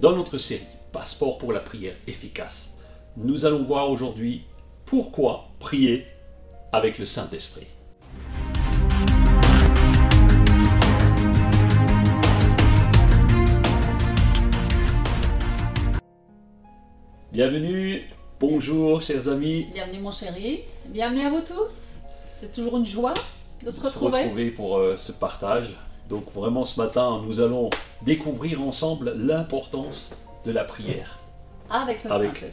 Dans notre série Passeport pour la prière efficace, nous allons voir aujourd'hui pourquoi prier avec le Saint-Esprit. Bienvenue, bonjour chers amis. Bienvenue mon chéri, bienvenue à vous tous. C'est toujours une joie de se retrouver pour ce partage. Donc vraiment ce matin, nous allons découvrir ensemble l'importance de la prière avec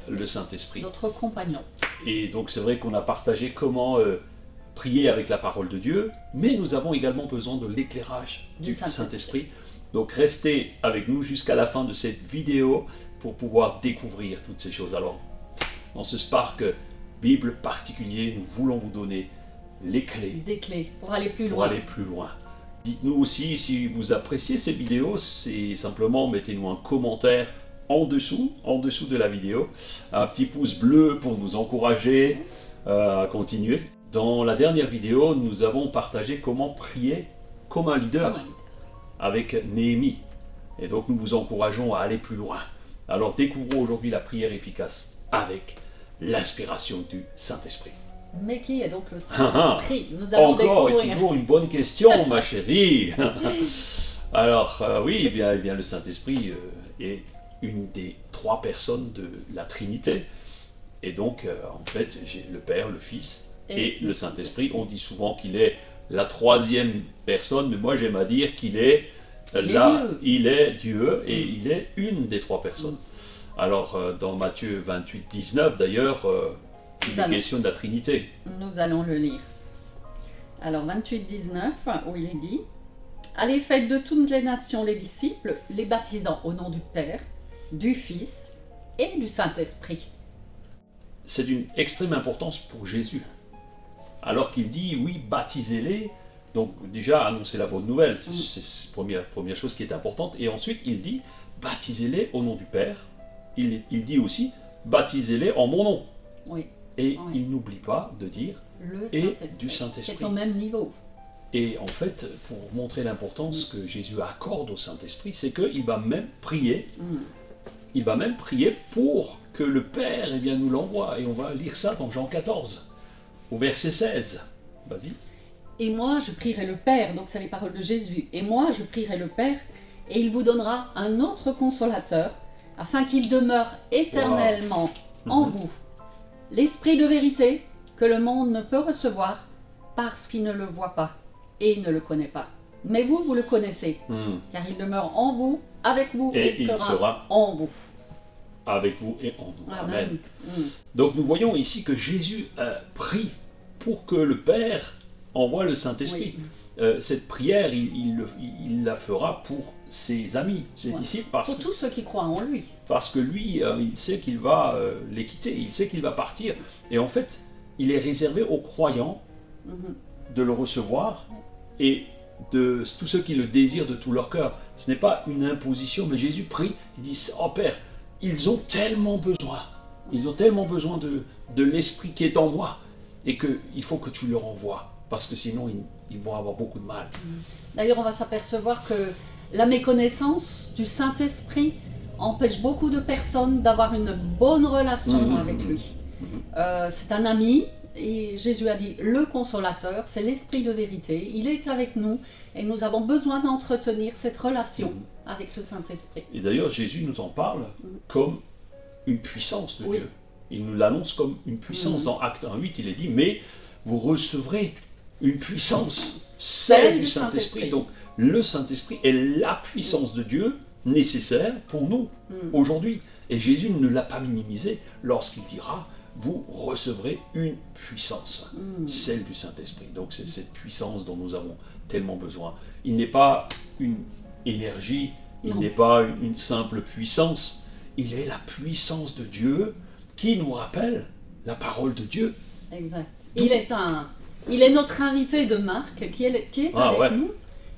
le Saint-Esprit, notre compagnon. Et donc c'est vrai qu'on a partagé comment prier avec la parole de Dieu, mais nous avons également besoin de l'éclairage du Saint-Esprit. Donc restez avec nous jusqu'à la fin de cette vidéo pour pouvoir découvrir toutes ces choses. Alors, dans ce Spark Bible particulier, nous voulons vous donner les clés. Des clés pour aller plus loin. Pour aller plus loin. Dites-nous aussi si vous appréciez ces vidéos, c'est simplement mettez-nous un commentaire en dessous de la vidéo, un petit pouce bleu pour nous encourager à continuer. Dans la dernière vidéo, nous avons partagé comment prier comme un leader avec Néhémie. Et donc nous vous encourageons à aller plus loin. Alors découvrons aujourd'hui la prière efficace avec l'inspiration du Saint-Esprit. Mais qui est donc le Saint-Esprit? Nous allons encore découvrir. Et toujours une bonne question, ma chérie. Alors oui, eh bien le Saint-Esprit est une des trois personnes de la Trinité. Et donc en fait, j'ai le Père, le Fils et le Saint-Esprit. On dit souvent qu'il est la troisième personne, mais moi j'aime à dire qu'il est il est Dieu et il est une des trois personnes. Alors dans Matthieu 28, 19 d'ailleurs, il est question de la Trinité. Nous allons le lire. Alors 28, 19, où il est dit: allez, faites de toutes les nations les disciples, les baptisant au nom du Père, du Fils et du Saint-Esprit. C'est d'une extrême importance pour Jésus. Alors qu'il dit, oui, baptisez-les. Donc déjà, annoncer la bonne nouvelle, c'est la première chose qui est importante. Et ensuite, il dit, baptisez-les au nom du Père. Il dit aussi, baptisez-les en mon nom. Oui. Et il n'oublie pas de dire, et du Saint-Esprit. C'est au même niveau. Et en fait, pour montrer l'importance que Jésus accorde au Saint-Esprit, c'est qu'il va même prier. Il va même prier pour que le Père nous l'envoie. Et on va lire ça dans Jean 14, au verset 16. Vas-y. Et moi, je prierai le Père, donc c'est les paroles de Jésus. Et moi, je prierai le Père, et il vous donnera un autre consolateur, afin qu'il demeure éternellement en vous. L'Esprit de vérité, que le monde ne peut recevoir, parce qu'il ne le voit pas et ne le connaît pas. Mais vous, vous le connaissez, car il demeure en vous, avec vous, et il sera en vous. Avec vous et en nous. Amen. Donc nous voyons ici que Jésus prie pour que le Père envoie le Saint-Esprit. Cette prière, il la fera pour ses amis, ses disciples. Pour tous ceux qui croient en lui. Parce que lui, il sait qu'il va les quitter, il sait qu'il va partir. Et en fait, il est réservé aux croyants de le recevoir et de tous ceux qui le désirent de tout leur cœur. Ce n'est pas une imposition, mais Jésus prie, il dit, oh Père, ils ont tellement besoin de l'Esprit qui est en moi, et qu'il faut que tu leur envoies, parce que sinon ils vont avoir beaucoup de mal. D'ailleurs, on va s'apercevoir que la méconnaissance du Saint-Esprit empêche beaucoup de personnes d'avoir une bonne relation avec lui. C'est un ami, et Jésus a dit, le consolateur, c'est l'Esprit de vérité, il est avec nous, et nous avons besoin d'entretenir cette relation avec le Saint-Esprit. Et d'ailleurs, Jésus nous en parle comme une puissance de Dieu. Il nous l'annonce comme une puissance. Dans Acte 1.8, il est dit, mais vous recevrez une puissance, celle du Saint-Esprit. Donc, le Saint-Esprit est la puissance de Dieu nécessaire pour nous aujourd'hui. Et Jésus ne l'a pas minimisé lorsqu'il dira, vous recevrez une puissance, celle du Saint-Esprit. Donc, c'est cette puissance dont nous avons tellement besoin. Il n'est pas une énergie, il n'est pas une simple puissance, il est la puissance de Dieu qui nous rappelle la parole de Dieu. Exact. Il est notre invité de marque qui est avec nous.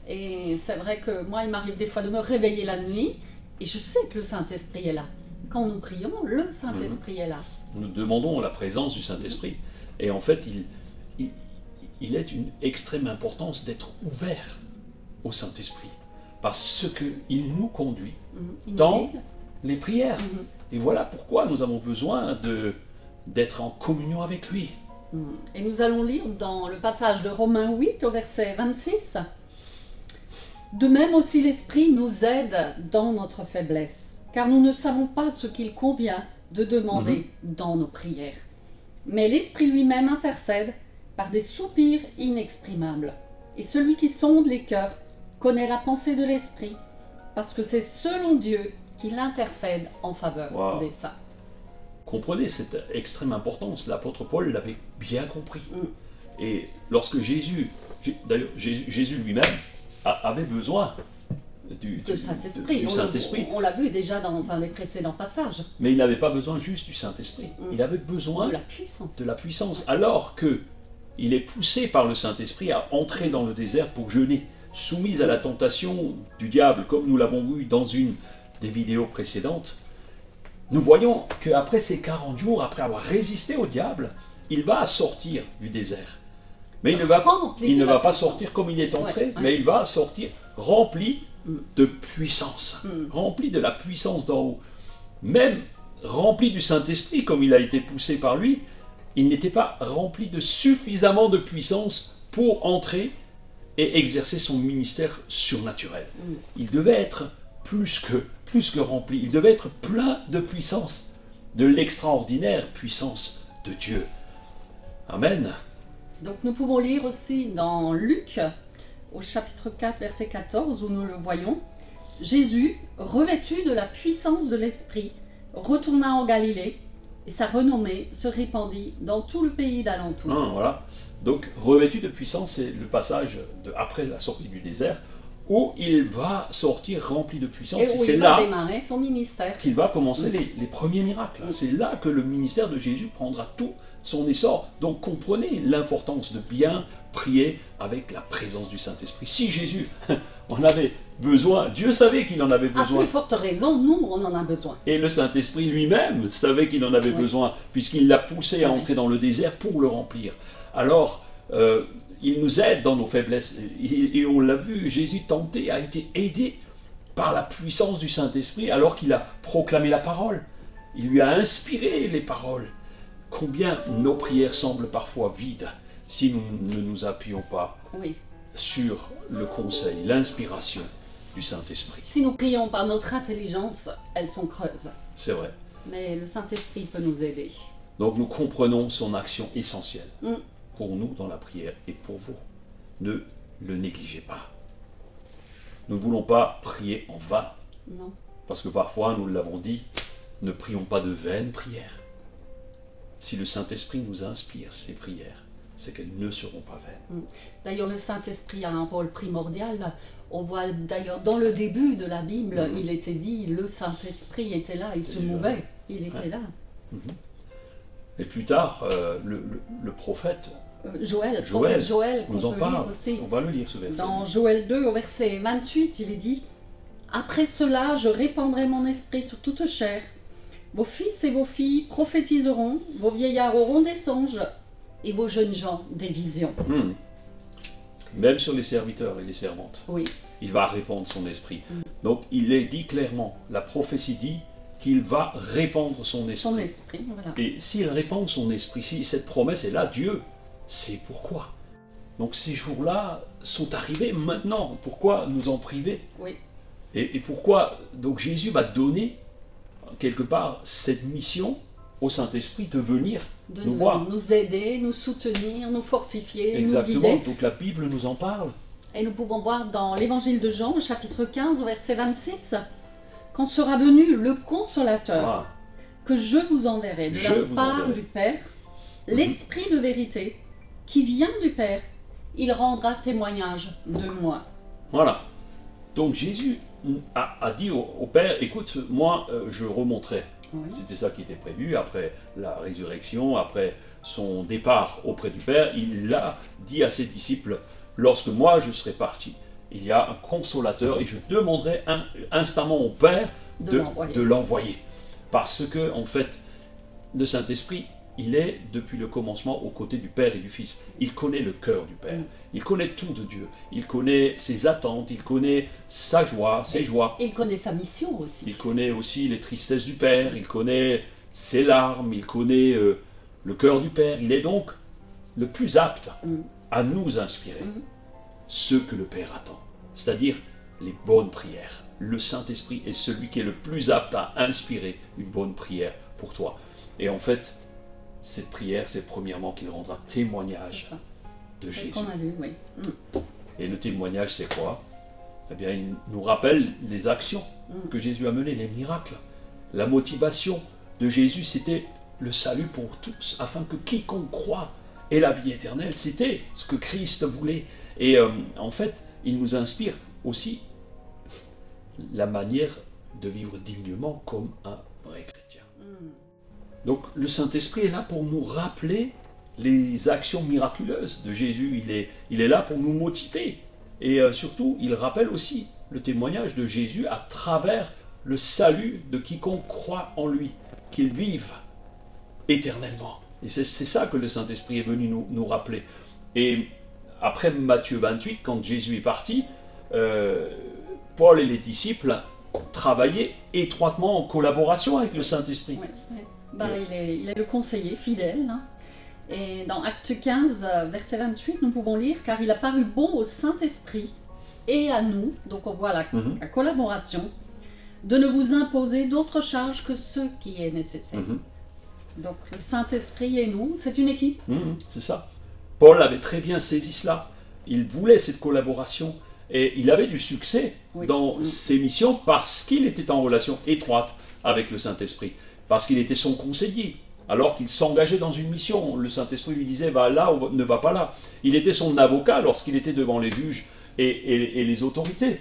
Et c'est vrai que moi, il m'arrive des fois de me réveiller la nuit et je sais que le Saint-Esprit est là. Quand nous prions, le Saint-Esprit est là. Nous demandons la présence du Saint-Esprit. Et en fait, il est d'une extrême importance d'être ouvert au Saint-Esprit. Parce qu'il nous conduit dans les prières. Et voilà pourquoi nous avons besoin d'être en communion avec lui. Et nous allons lire dans le passage de Romains 8 au verset 26. De même aussi l'Esprit nous aide dans notre faiblesse, car nous ne savons pas ce qu'il convient de demander dans nos prières. Mais l'Esprit lui-même intercède par des soupirs inexprimables. Et celui qui sonde les cœurs connaît la pensée de l'Esprit, parce que c'est selon Dieu qu'il intercède en faveur des saints. Comprenez cette extrême importance, l'apôtre Paul l'avait bien compris. Et lorsque Jésus lui-même avait besoin du Saint-Esprit. On l'a vu déjà dans un des précédents passages. Mais il n'avait pas besoin juste du Saint-Esprit. Il avait besoin de la puissance. Alors qu'il est poussé par le Saint-Esprit à entrer dans le désert pour jeûner, soumis à la tentation du diable, comme nous l'avons vu dans une des vidéos précédentes. Nous voyons qu'après ces 40 jours, après avoir résisté au diable, il va sortir du désert. Mais il ne va pas sortir comme il est entré, mais il va sortir rempli de puissance, rempli de la puissance d'en haut. Même rempli du Saint-Esprit, comme il a été poussé par lui, il n'était pas rempli de suffisamment de puissance pour entrer et exercer son ministère surnaturel. Il devait être plus que rempli, il devait être plein de puissance, de l'extraordinaire puissance de Dieu. Amen. Donc nous pouvons lire aussi dans Luc, au chapitre 4, verset 14, où nous le voyons. Jésus, revêtu de la puissance de l'Esprit, retourna en Galilée, et sa renommée se répandit dans tout le pays d'alentour. Voilà. Donc revêtu de puissance, c'est le passage après la sortie du désert, où il va sortir rempli de puissance. Et où il va démarrer son ministère. Qu'il va commencer les premiers miracles. C'est là que le ministère de Jésus prendra tout son essor. Donc comprenez l'importance de bien prier avec la présence du Saint-Esprit. Si Jésus en avait besoin, Dieu savait qu'il en avait besoin. À plus forte raison, nous, on en a besoin. Et le Saint-Esprit lui-même savait qu'il en avait besoin, puisqu'il l'a poussé à entrer dans le désert pour le remplir. Alors, il nous aide dans nos faiblesses. Et on l'a vu, Jésus tenté a été aidé par la puissance du Saint-Esprit alors qu'il a proclamé la parole. Il lui a inspiré les paroles. Combien nos prières semblent parfois vides si nous ne nous appuyons pas sur le conseil, l'inspiration du Saint-Esprit. Si nous prions par notre intelligence, elles sont creuses. C'est vrai. Mais le Saint-Esprit peut nous aider. Donc nous comprenons son action essentielle. Pour nous dans la prière et pour vous. Ne le négligez pas. Nous ne voulons pas prier en vain. Non. Parce que parfois, nous l'avons dit, ne prions pas de vaines prières. Si le Saint-Esprit nous inspire ces prières, c'est qu'elles ne seront pas vaines. D'ailleurs, le Saint-Esprit a un rôle primordial. On voit d'ailleurs dans le début de la Bible, il était dit, le Saint-Esprit était là, il se mouvait, il était là. Et plus tard, le prophète Joël nous en parle aussi. On va le lire ce verset. Dans Joël 2 au verset 28, il est dit « Après cela, je répandrai mon esprit sur toute chair. Vos fils et vos filles prophétiseront, vos vieillards auront des songes, et vos jeunes gens des visions. » Même sur les serviteurs et les servantes. Oui. Il va répandre son esprit. Donc il est dit clairement, la prophétie dit qu'il va répandre son esprit. Son esprit, voilà. Et s'il répand son esprit, si cette promesse est là, Dieu sait pourquoi. Donc ces jours-là sont arrivés maintenant. Pourquoi nous en priver? Oui. Et pourquoi donc Jésus va donner quelque part cette mission au Saint-Esprit de venir nous voir, nous aider, nous soutenir, nous fortifier, exactement, nous guider. Donc la Bible nous en parle. Et nous pouvons voir dans l'Évangile de Jean, au chapitre 15, au verset 26, quand sera venu le Consolateur, que je vous enverrai de la part du Père, l'Esprit de vérité, qui vient du Père, il rendra témoignage de moi. Voilà. Donc Jésus a dit au Père, écoute, moi je remonterai. C'était ça qui était prévu, après la résurrection, après son départ auprès du Père, il l'a dit à ses disciples, lorsque moi je serai parti, il y a un consolateur et je demanderai instamment au Père de l'envoyer. Parce que, en fait, le Saint-Esprit il est depuis le commencement aux côtés du Père et du Fils. Il connaît le cœur du Père. Il connaît tout de Dieu. Il connaît ses attentes. Il connaît sa joie, ses joies. Il connaît sa mission aussi. Il connaît aussi les tristesses du Père. Il connaît ses larmes. Il connaît le cœur du Père. Il est donc le plus apte à nous inspirer ce que le Père attend. C'est-à-dire les bonnes prières. Le Saint-Esprit est celui qui est le plus apte à inspirer une bonne prière pour toi. Et en fait, cette prière, c'est premièrement qu'il rendra témoignage de Jésus. C'est ce qu'on a lu, oui. Et le témoignage, c'est quoi? Eh bien, il nous rappelle les actions que Jésus a menées, les miracles. La motivation de Jésus, c'était le salut pour tous, afin que quiconque croit ait la vie éternelle. C'était ce que Christ voulait. Et en fait, il nous inspire aussi la manière de vivre dignement comme un vrai chrétien. Donc le Saint-Esprit est là pour nous rappeler les actions miraculeuses de Jésus. Il est là pour nous motiver. Et surtout, il rappelle aussi le témoignage de Jésus à travers le salut de quiconque croit en lui, qu'il vive éternellement. Et c'est ça que le Saint-Esprit est venu nous rappeler. Et après Matthieu 28, quand Jésus est parti, Paul et les disciples travaillaient étroitement en collaboration avec le Saint-Esprit. Oui, oui. Il est le conseiller fidèle. Hein. Et dans Acte 15, verset 28, nous pouvons lire « Car il a paru bon au Saint-Esprit et à nous », donc on voit la collaboration, « de ne vous imposer d'autres charges que ce qui est nécessaire. Donc le Saint-Esprit et nous, c'est une équipe. C'est ça. Paul avait très bien saisi cela. Il voulait cette collaboration et il avait du succès dans ses missions parce qu'il était en relation étroite avec le Saint-Esprit, parce qu'il était son conseiller. Alors qu'il s'engageait dans une mission, le Saint-Esprit lui disait « va là ou ne va pas là ». Il était son avocat lorsqu'il était devant les juges et les autorités.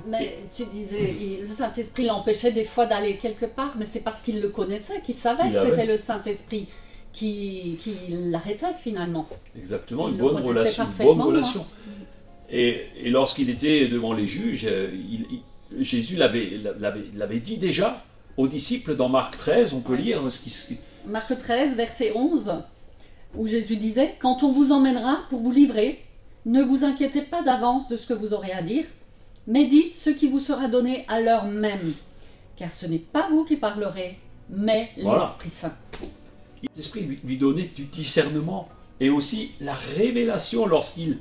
Mais tu disais, le Saint-Esprit l'empêchait des fois d'aller quelque part, mais c'est parce qu'il le connaissait, qu'il savait que c'était le Saint-Esprit qui l'arrêtait finalement. Exactement, une bonne relation. Et lorsqu'il était devant les juges, Jésus l'avait dit déjà aux disciples dans Marc 13, on peut lire ce qui... Marc 13, verset 11, où Jésus disait « Quand on vous emmènera pour vous livrer, ne vous inquiétez pas d'avance de ce que vous aurez à dire, mais dites ce qui vous sera donné à l'heure même, car ce n'est pas vous qui parlerez, mais l'Esprit Saint. » L'Esprit lui donnait du discernement et aussi la révélation lorsqu'il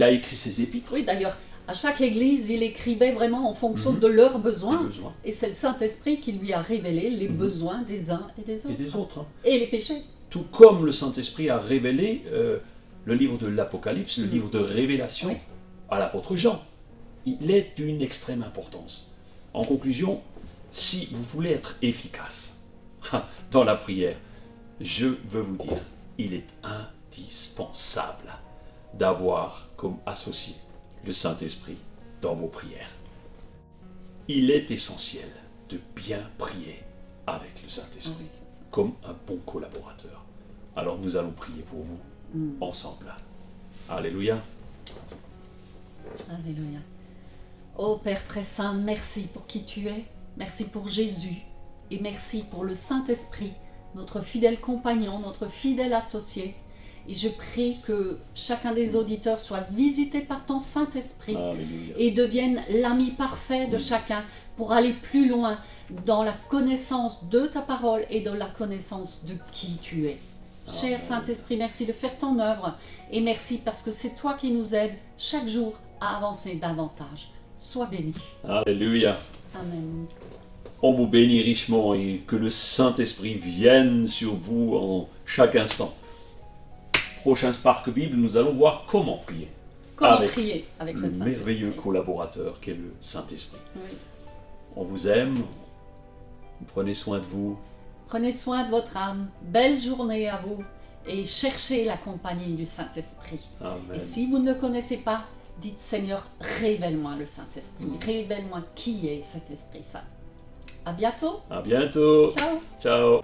a écrit ses épîtres. Oui, d'ailleurs, à chaque église, il écrivait vraiment en fonction de leurs besoins. Et c'est le Saint-Esprit qui lui a révélé les besoins des uns et des autres. Et les péchés. Tout comme le Saint-Esprit a révélé le livre de l'Apocalypse, le livre de Révélation à l'apôtre Jean. Il est d'une extrême importance. En conclusion, si vous voulez être efficace dans la prière, je veux vous dire, il est indispensable d'avoir comme associé le Saint-Esprit dans vos prières. Il est essentiel de bien prier avec le Saint-Esprit, comme un bon collaborateur. Alors nous allons prier pour vous, ensemble. Alléluia. Alléluia. Ô Père très saint, merci pour qui tu es, merci pour Jésus, et merci pour le Saint-Esprit, notre fidèle compagnon, notre fidèle associé. Et je prie que chacun des auditeurs soit visité par ton Saint-Esprit et devienne l'ami parfait de chacun pour aller plus loin dans la connaissance de ta parole et dans la connaissance de qui tu es. Cher Saint-Esprit, merci de faire ton œuvre et merci parce que c'est toi qui nous aides chaque jour à avancer davantage. Sois béni. Alléluia. Amen. On vous bénit richement et que le Saint-Esprit vienne sur vous en chaque instant. Prochain Spark Bible, nous allons voir comment prier. Comment prier avec le Saint-Esprit. Merveilleux collaborateur qu'est le Saint-Esprit. Oui. On vous aime. Prenez soin de vous. Prenez soin de votre âme. Belle journée à vous. Et cherchez la compagnie du Saint-Esprit. Et si vous ne le connaissez pas, dites Seigneur, révèle-moi le Saint-Esprit. Révèle-moi qui est cet Esprit Saint. À bientôt. À bientôt. Ciao. Ciao.